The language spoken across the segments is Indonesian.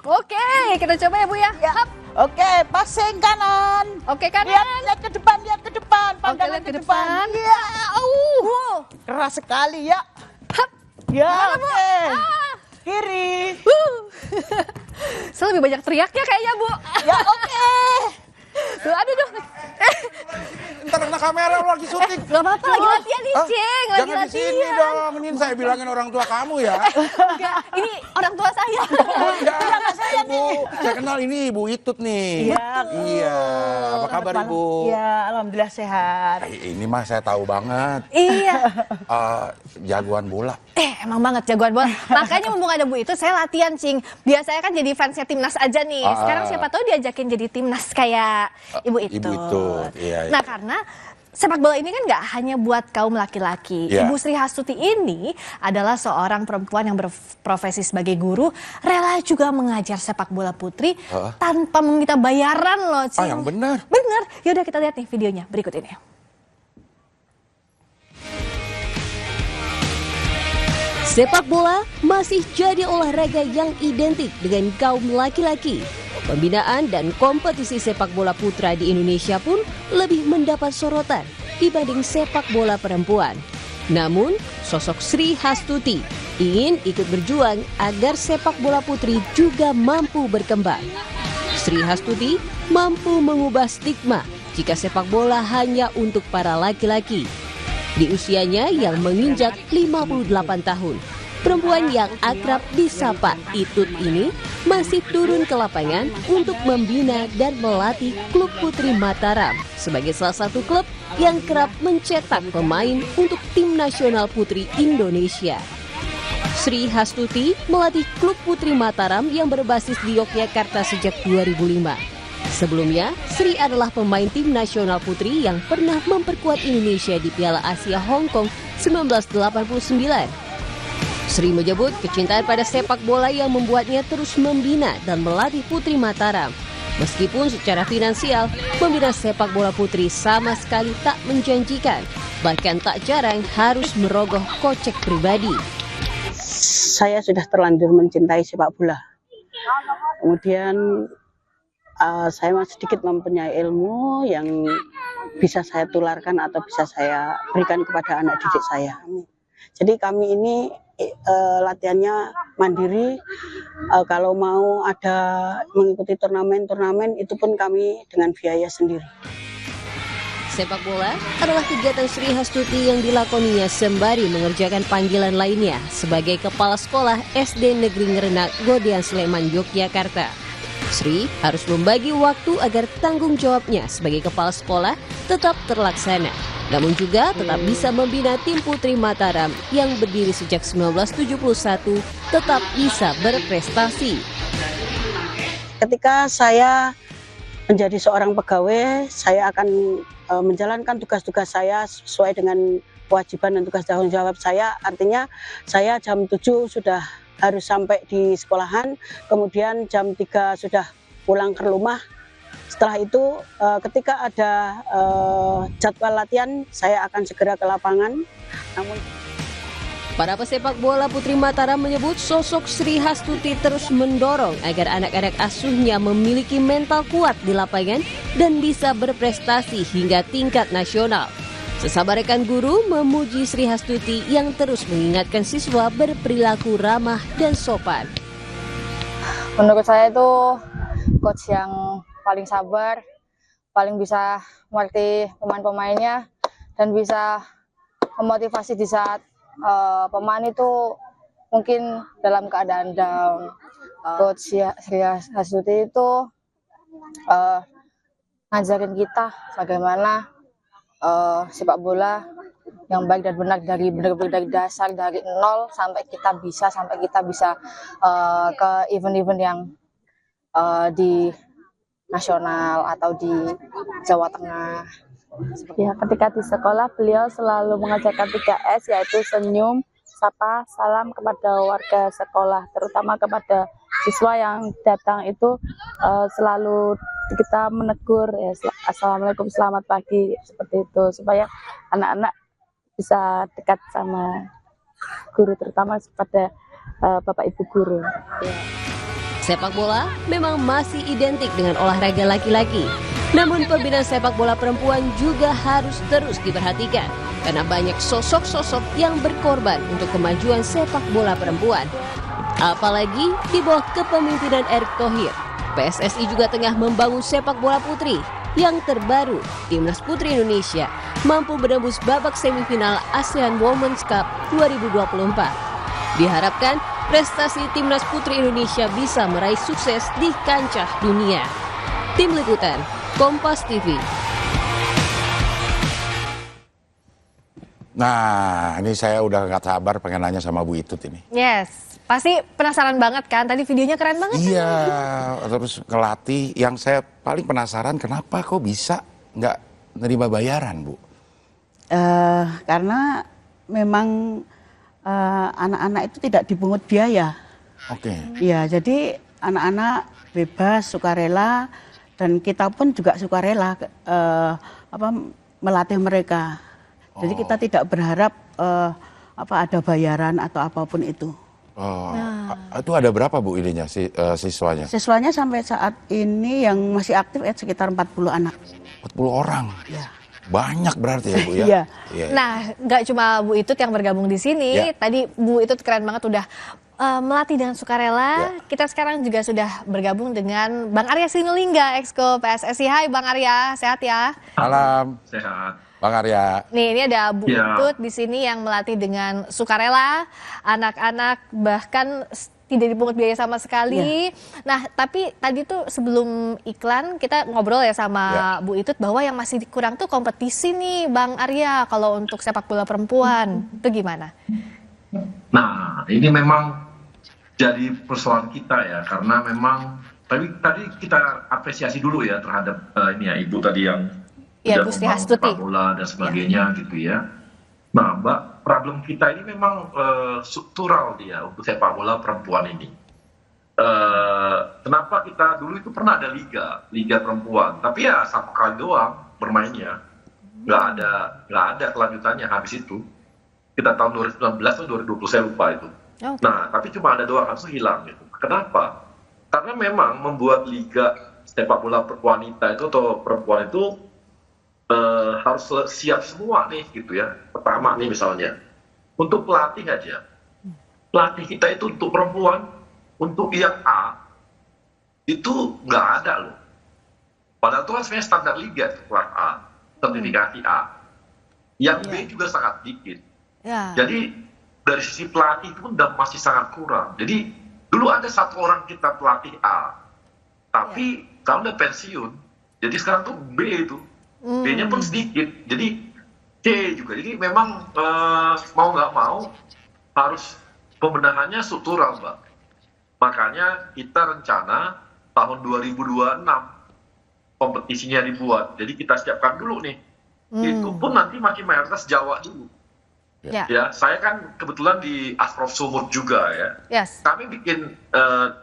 Oke, kita coba ya Bu ya. Hap. Oke, passing kanan. Oke kanan. Lihat ke depan, pandangan lihat ke ke depan. depan. Iya. Keras sekali ya. Hap. Ya, Mana, Bu? oke. Ah. Kiri. Saya lebih banyak teriaknya kayaknya Bu. Ya, oke. Tuh, aduh. Ntar kena kamera lo lagi syuting. Gak apa-apa, lagi latihan nih, Ceng. Lagi Jangan di sini latihan. dong. Ini saya bilangin orang tua kamu ya. Enggak, ini orang tua saya. Oh iya, Ibu. Saya kenal ini Ibu Itut nih. Iya. Iya. Apa kabar Ibu? Iya, alhamdulillah sehat. Ini mah saya tahu banget. Iya. Jagoan bola. Emang banget jagoan bola. Makanya mumpung ada Bu itu, saya latihan, Cing. Biasanya kan jadi fansnya timnas aja nih. Sekarang siapa tahu diajakin jadi timnas kayak Ibu Itut. Ibu Itut, iya. Nah, karena sepak bola ini kan nggak hanya buat kaum laki-laki. Iya. Ibu Sri Hastuti ini adalah seorang perempuan yang berprofesi sebagai guru, rela juga mengajar sepak bola putri tanpa meminta bayaran loh, Cing. Yang benar. Bener. Yaudah kita lihat nih videonya berikut ini. Sepak bola masih jadi olahraga yang identik dengan kaum laki-laki. Pembinaan dan kompetisi sepak bola putra di Indonesia pun lebih mendapat sorotan dibanding sepak bola perempuan. Namun, sosok Sri Hastuti ingin ikut berjuang agar sepak bola putri juga mampu berkembang. Sri Hastuti mampu mengubah stigma jika sepak bola hanya untuk para laki-laki. Di usianya yang menginjak 58 tahun, perempuan yang akrab disapa Itut ini masih turun ke lapangan untuk membina dan melatih klub Putri Mataram sebagai salah satu klub yang kerap mencetak pemain untuk tim nasional putri Indonesia. Sri Hastuti melatih klub Putri Mataram yang berbasis di Yogyakarta sejak 2005. Sebelumnya, Sri adalah pemain tim nasional putri yang pernah memperkuat Indonesia di Piala Asia Hong Kong 1989. Sri menyebut kecintaan pada sepak bola yang membuatnya terus membina dan melatih Putri Mataram. Meskipun secara finansial, membina sepak bola putri sama sekali tak menjanjikan. Bahkan tak jarang harus merogoh kocek pribadi. Saya sudah terlanjur mencintai sepak bola. Kemudian saya masih sedikit mempunyai ilmu yang bisa saya tularkan atau bisa saya berikan kepada anak didik saya. Jadi kami ini latihannya mandiri. Kalau mau ada mengikuti turnamen itu pun kami dengan biaya sendiri. Sepak bola adalah kegiatan Sri Hastuti yang dilakoninya sembari mengerjakan panggilan lainnya sebagai kepala sekolah SD Negeri Ngerenak, Godean Sleman, Yogyakarta. Sri harus membagi waktu agar tanggung jawabnya sebagai kepala sekolah tetap terlaksana, namun juga tetap bisa membina tim Putri Mataram yang berdiri sejak 1971 tetap bisa berprestasi. Ketika saya menjadi seorang pegawai, saya akan menjalankan tugas-tugas saya sesuai dengan kewajiban dan tugas tanggung jawab saya. Artinya saya jam 7 sudah harus sampai di sekolahan, kemudian jam 3 sudah pulang ke rumah. Setelah itu ketika ada jadwal latihan, saya akan segera ke lapangan. Para pesepak bola Putri Mataram menyebut sosok Sri Hastuti terus mendorong agar anak-anak asuhnya memiliki mental kuat di lapangan dan bisa berprestasi hingga tingkat nasional. Sesama rekan guru memuji Sri Hastuti yang terus mengingatkan siswa berperilaku ramah dan sopan. Menurut saya itu coach yang paling sabar, paling bisa mengerti pemain-pemainnya, dan bisa memotivasi di saat pemain itu mungkin dalam keadaan down. Coach Sri Hastuti itu ngajarin kita bagaimana sepak bola yang baik dan benar dari dasar, dari nol sampai kita bisa ke event-event yang di nasional atau di Jawa Tengah. Ya, ketika di sekolah beliau selalu mengajarkan 3S, yaitu senyum, sapa, salam kepada warga sekolah, terutama kepada siswa yang datang itu selalu kita menegur ya, assalamualaikum, selamat pagi, seperti itu, supaya anak-anak bisa dekat sama guru, terutama kepada bapak ibu guru. Ya. Sepak bola memang masih identik dengan olahraga laki-laki. Namun pembinaan sepak bola perempuan juga harus terus diperhatikan karena banyak sosok-sosok yang berkorban untuk kemajuan sepak bola perempuan. Apalagi di bawah kepemimpinan Erick Thohir, PSSI juga tengah membangun sepak bola putri. Yang terbaru, Timnas Putri Indonesia mampu menembus babak semifinal ASEAN Women's Cup 2024. Diharapkan prestasi Timnas Putri Indonesia bisa meraih sukses di kancah dunia. Tim Liputan, Kompas TV. Nah, ini saya udah nggak sabar pengen nanya sama Bu Itut ini. Yes, pasti penasaran banget kan? Tadi videonya keren banget. Iya, terus ngelatih. Yang saya paling penasaran kenapa kok bisa nggak nerima bayaran, Bu? Karena memang anak-anak itu tidak dipungut biaya. Oke. Ya, jadi anak-anak bebas, sukarela, dan kita pun juga sukarela melatih mereka. Jadi kita tidak berharap ada bayaran atau apapun itu. Oh, itu ada berapa Bu idenya siswanya? Siswanya sampai saat ini yang masih aktif sekitar 40 anak. 40 orang. Ya. Banyak berarti ya Bu ya? Iya. Iya. Nah, nggak cuma Bu Itut yang bergabung di sini. Ya. Tadi Bu Itut keren banget udah melatih dengan sukarela. Kita sekarang juga sudah bergabung dengan Bang Arya Sinulinga, Exco PSSI. Hai Bang Arya, sehat ya? Malam, Sehat. Bang Arya. Nih, ini ada Bu Ya. Itut di sini yang melatih dengan sukarela, anak-anak bahkan tidak dipungut biaya sama sekali. Nah, tapi tadi tuh sebelum iklan kita ngobrol ya sama Bu Itut bahwa yang masih kurang tuh kompetisi nih Bang Arya kalau untuk sepak bola perempuan. Itu gimana? Nah, ini memang jadi persoalan kita ya, karena memang tadi kita apresiasi dulu ya terhadap ini ya Ibu tadi yang Iya, sudah Gusti membangun Hastuti. sepak bola dan sebagainya gitu ya. Nah, Mbak, problem kita ini memang struktural dia untuk sepak bola perempuan ini. Kenapa kita dulu itu pernah ada liga perempuan, tapi ya satu kali doang bermainnya, nggak ada kelanjutannya habis itu. Kita tahun 2019 atau 2020 saya lupa itu. Oke. Nah, tapi cuma ada doang, harus hilang gitu. Kenapa? Karena memang membuat liga sepak bola wanita itu atau perempuan itu harus siap semua nih gitu ya. Pertama nih misalnya, untuk pelatih aja. Pelatih kita itu untuk perempuan, untuk yang A, itu nggak ada loh. Padahal itu kan sebenarnya standar liga, kelas A, sertifikasi A. Yang B juga sangat dikit. Ya. Jadi dari sisi pelatih itu pun masih sangat kurang. Jadi dulu ada satu orang kita pelatih A, tapi sekarang udah pensiun. Jadi sekarang tuh B itu. B-nya pun sedikit, jadi C juga. Jadi memang mau nggak mau harus pembenahannya struktural, Mbak. Makanya kita rencana tahun 2026 kompetisinya dibuat. Jadi kita siapkan dulu nih. Itu pun nanti makin mayoritas Jawa dulu. Ya. Ya, saya kan kebetulan di Asprof Sumut juga ya. Yes. Kami bikin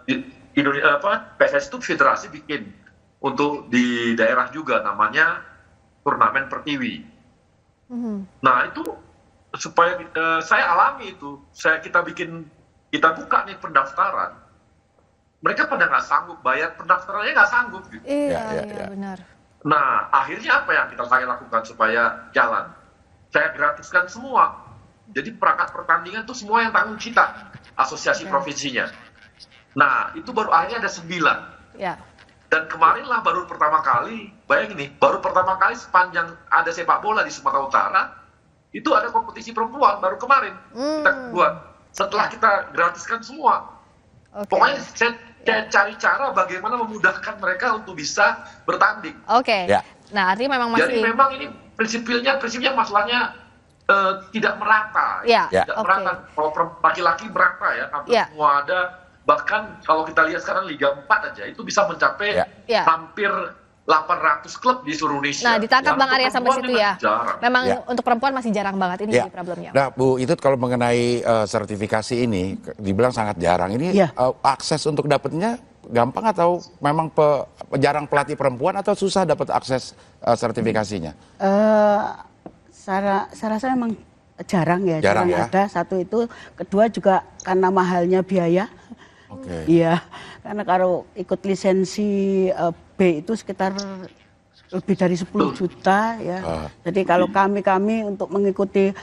di Indonesia PSSI itu federasi bikin untuk di daerah juga namanya turnamen pertiwi. Nah itu supaya saya alami itu, kita buka nih pendaftaran, mereka pada nggak sanggup bayar pendaftarannya, nggak sanggup gitu. Iya, benar. Nah akhirnya apa yang saya lakukan supaya jalan? Saya gratiskan semua. Jadi perangkat pertandingan itu semua yang tanggung kita, asosiasi provinsinya. Nah itu baru akhirnya ada 9. Ya. Dan kemarin lah baru pertama kali, bayangin nih, baru pertama kali sepanjang ada sepak bola di Sumatera Utara, itu ada kompetisi perempuan baru kemarin kita buat. Setelah kita gratiskan semua. Pokoknya saya cari cara bagaimana memudahkan mereka untuk bisa bertanding. Oke. Ya. Nah, artinya memang masih. Jadi memang ini prinsipnya masalahnya tidak merata. Ya. Tidak merata. Kalau laki-laki merata ya, hampir semua ada. Bahkan kalau kita lihat sekarang Liga 4 aja itu bisa mencapai hampir 800 klub di seluruh Indonesia. Nah, ditangkap Bang Arya sampai situ ya. Jarang. Memang untuk perempuan masih jarang banget ini jadi problemnya. Nah, Bu Itut kalau mengenai sertifikasi ini dibilang sangat jarang. Ini akses untuk dapatnya gampang atau memang jarang pelatih perempuan atau susah dapat akses sertifikasinya? Saya rasa memang jarang Jarang ya? ada. Satu itu, kedua juga karena mahalnya biaya. Oke. Iya, karena kalau ikut lisensi B itu sekitar lebih dari 10 juta ya. Jadi kalau kami untuk mengikuti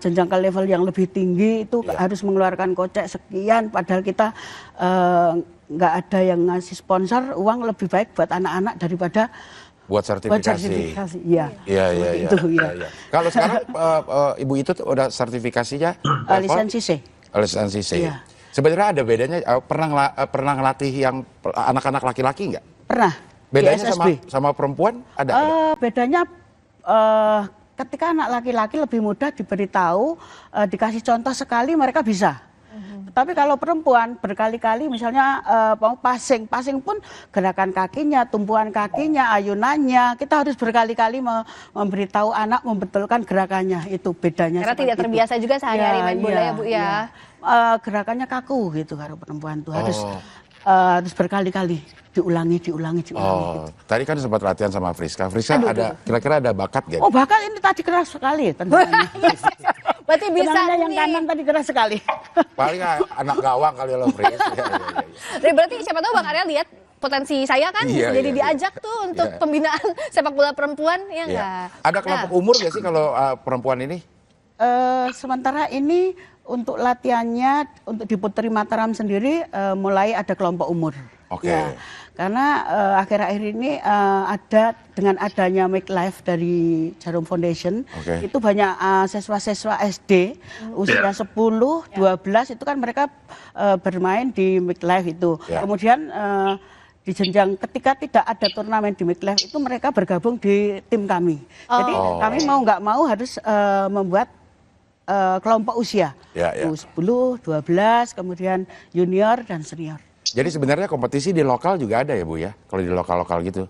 jenjang ke level yang lebih tinggi itu harus mengeluarkan kocek sekian, padahal kita nggak ada yang ngasih sponsor, uang lebih baik buat anak-anak daripada buat sertifikasi. Iya. Iya. Itu, ya. Kalau sekarang Ibu itu udah sertifikasinya lisensi C. Lisensi C. Iya. Sebenarnya ada bedanya, pernah ngelatih yang anak-anak laki-laki nggak? Pernah. Bedanya sama perempuan ada? Bedanya ketika anak laki-laki lebih mudah diberitahu, dikasih contoh sekali mereka bisa. Tapi kalau perempuan berkali-kali misalnya mau passing pun gerakan kakinya, tumpuan kakinya, ayunannya, kita harus berkali-kali memberitahu anak membetulkan gerakannya, itu bedanya. Karena tidak terbiasa juga sehari-hari main bola ya Bu ya. Gerakannya kaku gitu kalau perempuan tuh harus berkali-kali diulangi. Oh, tadi kan sempat latihan sama Friska. Friska kira-kira ada bakat gak? Oh, bakat ini tadi keras sekali tendangannya. Berarti bisa yang kanan tadi keras sekali. Paling anak gawang kali lo Fris. Berarti siapa tahu Bang Arya lihat potensi saya kan jadi diajak tuh untuk pembinaan sepak bola perempuan ya enggak? Ada kelompok umur gak sih kalau perempuan ini? Sementara ini untuk latihannya untuk di Putri Mataram sendiri mulai ada kelompok umur. Oke. Ya, karena akhir-akhir ini ada dengan adanya Make Life dari Jarum Foundation, itu banyak siswa-siswa SD usia 10, 12 itu kan mereka bermain di Make Life itu. Kemudian di jenjang ketika tidak ada turnamen di Make Life itu mereka bergabung di tim kami. Jadi kami mau nggak mau harus membuat kelompok usia 10, 12, kemudian junior dan senior. Jadi sebenarnya kompetisi di lokal juga ada ya Bu ya? Kalau di lokal-lokal gitu?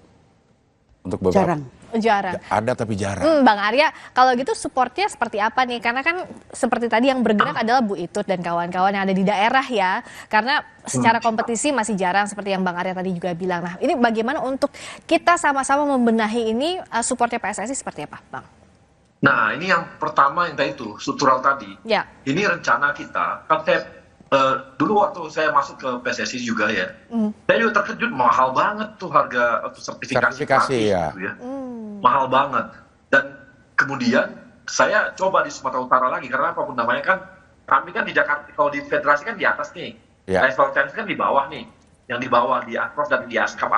Untuk beberapa. Jarang. Ada tapi jarang. Bang Arya, kalau gitu supportnya seperti apa nih? Karena kan seperti tadi yang bergerak adalah Bu Itut dan kawan-kawan yang ada di daerah ya. Karena secara kompetisi masih jarang seperti yang Bang Arya tadi juga bilang. Nah ini bagaimana untuk kita sama-sama membenahi ini supportnya PSSI seperti apa Bang? Nah ini yang pertama yang tadi itu, struktural tadi. Ya. Ini rencana kita, kan saya dulu waktu saya masuk ke PSSI juga ya, saya juga terkejut mahal banget tuh harga sertifikasi ya. gitu ya. Mahal banget. Dan kemudian saya coba di Sumatera Utara lagi karena apapun namanya kan kami kan di Jakarta, kalau di federasi kan di atas nih, level tenis kan di bawah nih, yang di bawah di Asprof dan di Askap.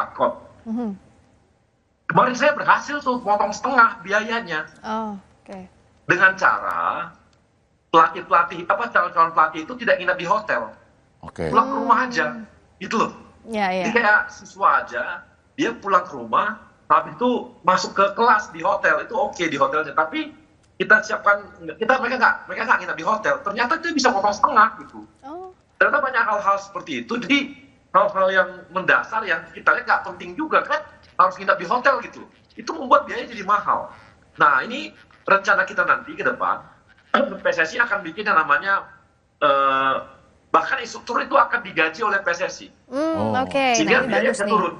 Kemarin saya berhasil tuh potong setengah biayanya. Dengan cara pelatih calon pelatih itu tidak nginap di hotel, pulang ke rumah aja, gitu loh. Jadi kayak siswa aja, dia pulang ke rumah, tapi itu masuk ke kelas di hotel itu di hotelnya. Tapi kita siapkan, mereka nggak nginap di hotel. Ternyata dia bisa potong setengah gitu. Ternyata banyak hal-hal seperti itu. Jadi hal-hal yang mendasar yang kita lihat nggak penting juga kan, harus nginap di hotel gitu. Itu membuat biaya jadi mahal. Nah ini rencana kita nanti ke depan. PSSI akan bikin yang namanya bahkan instruktur itu akan digaji oleh PSSI. Sehingga biaya bisa turun.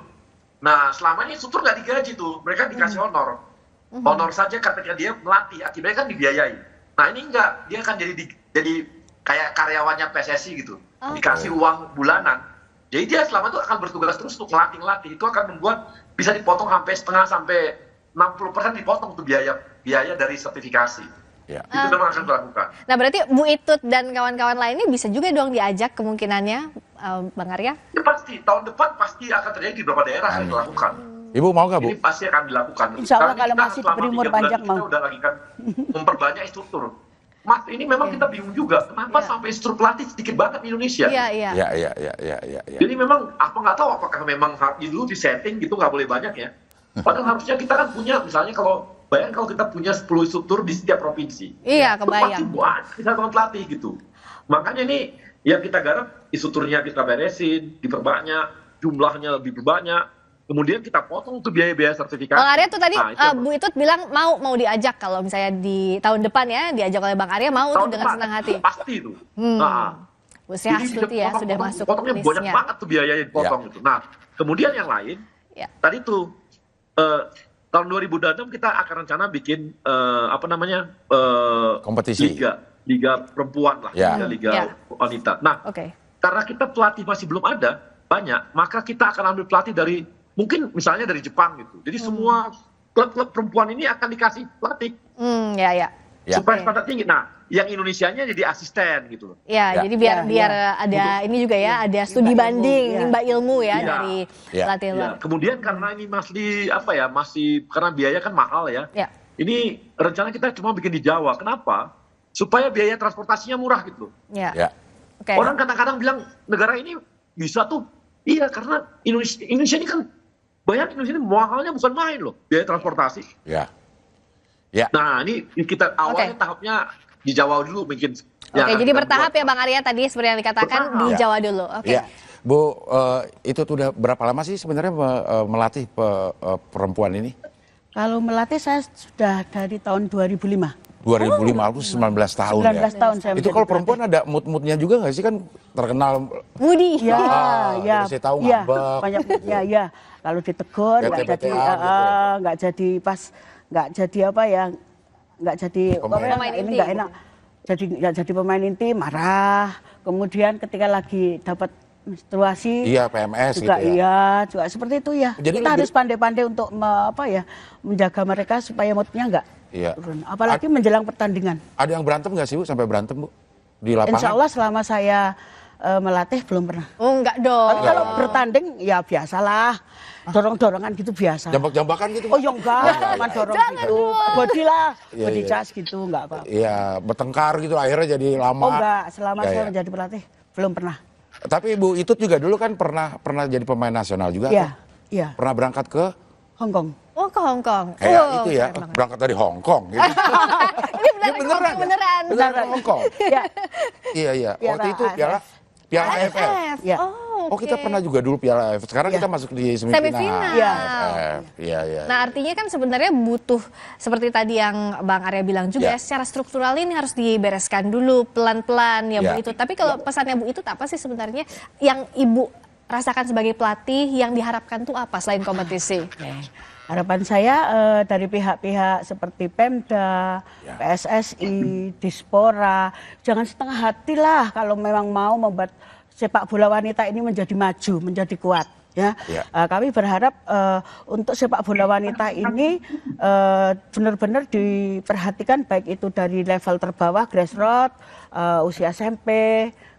Nah selama ini instruktur nggak digaji tuh, mereka dikasih honor. Honor saja ketika dia melatih, akibatnya kan dibiayai. Nah ini enggak, dia akan jadi kayak karyawannya PSSI gitu, dikasih uang bulanan. Jadi dia selama itu akan bertugas terus untuk ngelatih. Itu akan membuat bisa dipotong setengah sampai 60% dipotong tuh biaya dari sertifikasi. Itu memang akan dilakukan. Nah berarti Bu Itut dan kawan-kawan lainnya bisa juga dong diajak kemungkinannya Bang Arya? Ya pasti, tahun depan pasti akan terjadi di beberapa daerah yang dilakukan. Ibu mau nggak Bu? Ini pasti akan dilakukan. Insya Allah kalau masih diberi umur panjang mau. Kita udah lagi kan memperbanyak instruktur. Mas, ini memang kita bingung juga, kenapa sampai instruktur pelatih sedikit banget di Indonesia? Iya. Jadi memang nggak tahu apakah memang dulu di setting gitu nggak boleh banyak ya. Padahal harusnya kita kan punya, misalnya bayangkan kalau kita punya 10 instruktur di setiap provinsi. Iya, kebayang. Pasti buat kita pelatih gitu. Makanya ini yang kita garap, instrukturnya kita beresin, diperbanyak, jumlahnya lebih banyak. Kemudian kita potong tuh biaya-biaya sertifikasi. Bang Arya tuh tadi Bu Itut bilang mau diajak kalau misalnya di tahun depan ya diajak oleh Bang Arya mau tuh dengan senang hati. Pasti itu. Bu Sri Astuti ya sudah masuk potongnya banyak banget tuh biayanya dipotong itu. Nah kemudian yang lain tadi tuh tahun 2026 kita akan rencana bikin kompetisi liga perempuan lah, liga wanita. Nah karena kita pelatih masih belum ada banyak, maka kita akan ambil pelatih dari mungkin misalnya dari Jepang gitu. Jadi semua klub-klub perempuan ini akan dikasih pelatih Ya. supaya standar tinggi. Nah, yang Indonesianya jadi asisten gitu loh. Ya, jadi biar ada ini juga ya, ada studi banding, nimba ilmu ya dari pelatih luar. Kemudian karena ini masih karena biaya kan mahal ya. Ini rencana kita cuma bikin di Jawa. Kenapa? Supaya biaya transportasinya murah gitu. Orang kadang-kadang bilang negara ini bisa tuh. Iya, karena Indonesia ini kan banyak Indonesia ini mahalnya bukan main loh, biaya transportasi. Nah, ini kita awalnya tahapnya di Jawa dulu mungkin. Jadi bertahap ya Bang Arya tadi seperti yang dikatakan di Jawa dulu. Bu, itu udah berapa lama sih sebenarnya melatih perempuan ini? Kalau melatih saya sudah dari tahun 2005. 2005, aku 19 tahun 19 tahun saya. Itu kalau perempuan ada mood-moodnya juga nggak sih, kan terkenal moody. Saya tahu ngambek. Banyak moodnya ya. Kalau ditegur nggak jadi pas, nggak jadi nggak jadi ini nggak enak. Nggak jadi pemain inti, marah. Kemudian ketika lagi dapat menstruasi, PMS juga gitu juga seperti itu ya. Jadi kita harus pandai-pandai untuk menjaga mereka supaya moodnya nggak turun. Apalagi menjelang pertandingan. Ada yang berantem nggak sih Bu, sampai berantem Bu di lapangan? Insya Allah selama saya melatih belum pernah. Oh enggak dong. Tapi kalau bertanding ya biasalah, dorong-dorongan gitu biasa. Jambak-jambakan gitu? Oh ya enggak, cuma dorong gitu. Body lah, body charge gitu, enggak apa-apa. Iya, bertengkar gitu akhirnya jadi lama. Oh enggak, selama saya menjadi pelatih belum pernah. Tapi Ibu Itut juga dulu kan pernah jadi pemain nasional juga. Iya. Pernah berangkat ke Hong Kong. Oh, ke Hong Kong. Kayak itu ya, berangkat dari Hong Kong gitu. Ini beneran. Beneran Hong Kong. Iya. Waktu itu Piala AFF. Oh, kita pernah juga dulu Piala AFF. Sekarang kita masuk di semifinal. Iya. Nah, artinya kan sebenarnya butuh seperti tadi yang Bang Arya bilang juga ya, secara struktural ini harus dibereskan dulu pelan-pelan ya Bu Itut. Tapi kalau pesannya Bu Itut apa sih sebenarnya yang Ibu rasakan sebagai pelatih yang diharapkan tuh apa selain kompetisi? Harapan saya dari pihak-pihak seperti Pemda, PSSI, Dispora, jangan setengah hati lah kalau memang mau membuat sepak bola wanita ini menjadi maju, menjadi kuat. Kami berharap untuk sepak bola wanita ini benar-benar diperhatikan baik itu dari level terbawah, grassroots, usia SMP,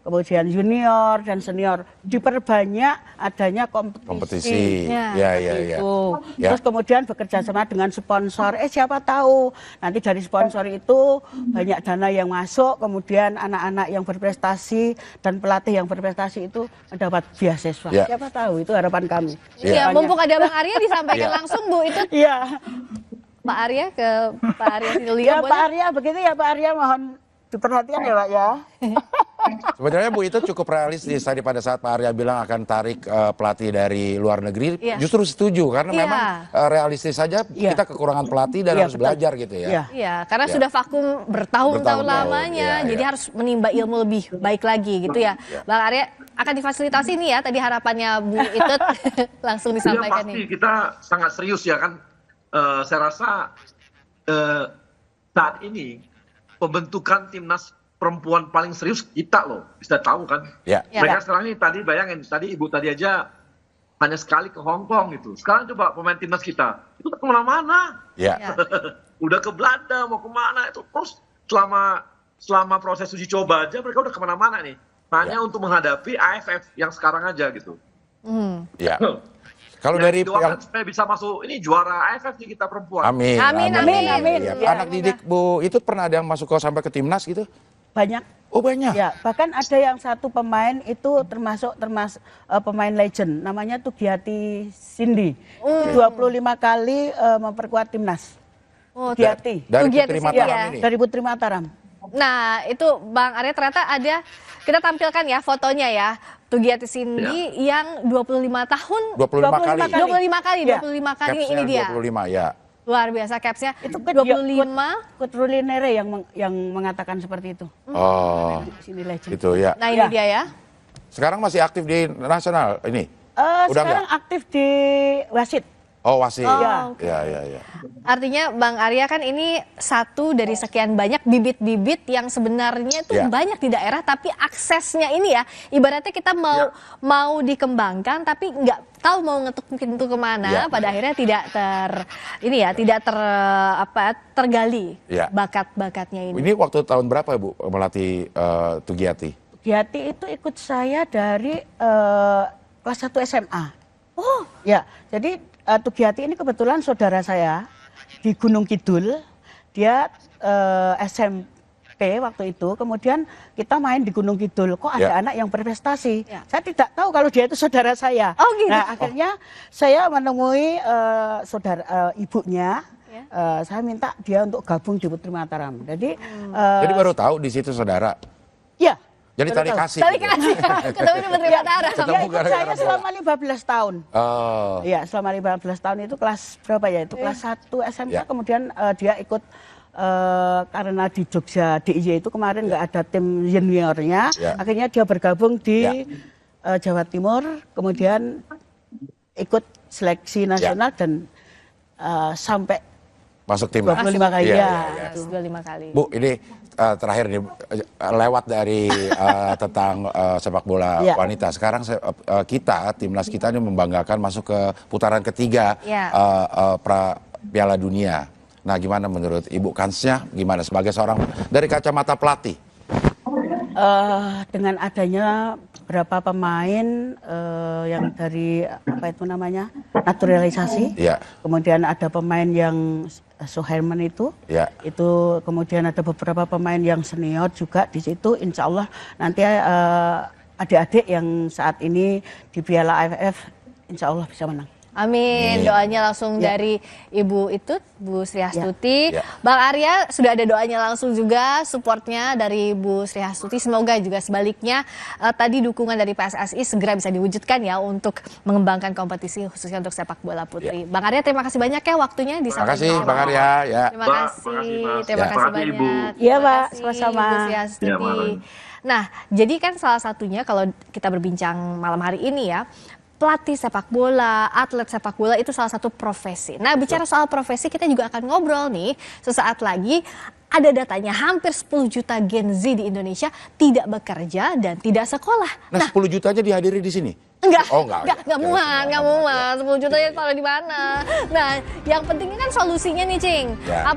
kemudian junior dan senior, diperbanyak adanya kompetisi. Terus kemudian bekerja sama dengan sponsor. Siapa tahu nanti dari sponsor itu banyak dana yang masuk, kemudian anak-anak yang berprestasi dan pelatih yang berprestasi itu mendapat beasiswa. Siapa tahu, itu harapan kami. Mumpung ada Bang Arya disampaikan langsung Bu Itut. Pak Arya ke Pak Arya Sinulinga. Pak Arya, begitu ya Pak Arya, mohon diperhatikan ya Pak ya. Sebenarnya Bu Itut cukup realistis tadi pada saat Pak Arya bilang akan tarik pelatih dari luar negeri, justru setuju karena memang realistis saja kita kekurangan pelatih dan harus belajar gitu ya. Iya, karena sudah vakum bertahun-tahun lamanya, jadi harus menimba ilmu lebih baik lagi gitu ya. Bang Arya akan difasilitasi nih ya tadi harapannya Bu Itut langsung disampaikan nih. Pasti kita sangat serius ya kan. Saya rasa saat ini pembentukan timnas perempuan paling serius kita loh, bisa tahu kan? Mereka sekarang ini tadi bayangin, tadi Ibu tadi aja hanya sekali ke Hong Kong gitu. Sekarang coba pemain timnas kita, itu kemana-mana. Udah ke Belanda, mau kemana itu. Terus selama proses uji coba aja mereka udah kemana-mana nih. Hanya untuk menghadapi AFF yang sekarang aja gitu. Kalau dari yang supaya bisa masuk ini juara AFF nih kita perempuan. Amin. Anak didik Bu Itut pernah ada yang masuk sampai ke timnas gitu? Banyak. Oh banyak? Ya, bahkan ada yang satu pemain itu termasuk pemain legend, namanya Tugiati Cindy. 25 kali memperkuat timnas. Tugiati. Dari Putri Mataram ini? Dari Putri Mataram. Nah, itu Bang Arya ternyata ada, kita tampilkan ya fotonya ya. Tugiati Cindy yang 25 tahun. 25 kali ini dia. 25 ya. Luar biasa capsnya. Itu 25. Kut Rulinere yang mengatakan seperti itu. Oh, itu ya. Nah ini dia ya. Sekarang masih aktif di nasional ini? Sekarang aktif di wasit. Oh, wasit. Oh, oke. Ya. Artinya Bang Arya kan ini satu dari sekian banyak bibit-bibit yang sebenarnya itu Ya. banyak di daerah, tapi aksesnya ini ya, ibaratnya kita mau dikembangkan tapi nggak tahu mau ngetuk pintu kemana, Ya. pada akhirnya tidak tergali Ya. bakat-bakatnya ini. Ini waktu tahun berapa Bu melatih Tugiati? Giati itu ikut saya dari kelas 1 SMA. Oh, Ya, jadi Tugiati ini kebetulan saudara saya di Gunung Kidul. Dia SMP waktu itu, kemudian kita main di Gunung Kidul. Kok ada Ya. anak yang berprestasi? Ya. Saya tidak tahu kalau dia itu saudara saya. Oh, gitu. Nah, akhirnya saya menemui ibunya. Ya. Saya minta dia untuk gabung di Putri Mataram. Jadi, Jadi baru tahu di situ saudara. ya. Jadi baru tarik tahu. kasih. balik gitu. kasih, ketemu di Putri Mataram. Ketemu Dia ikut gara-gara saya bola. selama 15 tahun. Oh. Iya, selama 15 tahun itu kelas berapa ya? Itu kelas 1 SMK, Ya. kemudian dia ikut karena di Jogja DIY itu kemarin nggak ada tim juniornya, Ya. akhirnya dia bergabung di Ya. Jawa Timur, kemudian ikut seleksi nasional dan sampai Masuk tim. 25 kali Iya, ya. iya, iya. 25 kali. Bu, ini terakhir nih lewat dari tentang sepak bola Ya. wanita. Sekarang kita timnas kita ini membanggakan masuk ke putaran ketiga Ya. Piala Dunia. Nah, gimana menurut Ibu kansnya? Gimana sebagai seorang dari kacamata pelatih? Dengan adanya beberapa pemain yang dari apa itu namanya naturalisasi, Ya. kemudian ada pemain yang Suherman itu, Ya. itu kemudian ada beberapa pemain yang senior juga di situ. Insya Allah nanti adik-adik yang saat ini di Piala AFF, Insya Allah bisa menang. Amin, doanya langsung Ya. dari Ibu itu, Bu Sri Astuti. Ya. Bang Arya sudah ada doanya langsung juga, supportnya dari Bu Sri Astuti. Semoga juga sebaliknya tadi dukungan dari PSSI segera bisa diwujudkan ya untuk mengembangkan kompetisi khususnya untuk sepak bola putri. Bang Arya terima kasih banyak ya waktunya di Terima kasih Bang Arya. Ya. Terima Mbak, kasih, makasih, Mas. terima Ya. kasih Makasih, banyak. Ibu. Iya, Terima Pak, kasih, sama-sama. Bu Sri Astuti. Ya, Malam. Nah, jadi kan salah satunya kalau kita berbincang malam hari ini ya, pelatih sepak bola, atlet sepak bola itu salah satu profesi. Nah, bicara soal profesi kita juga akan ngobrol nih sesaat lagi. Ada datanya hampir 10 juta Gen Z di Indonesia tidak bekerja dan tidak sekolah. Nah, 10 jutanya dihadiri di sini? Enggak, Oh, enggak muat, enggak muat. 10 juta ya taruh di mana? Nah, yang pentingnya kan solusinya nih, Cing. Ya. Apa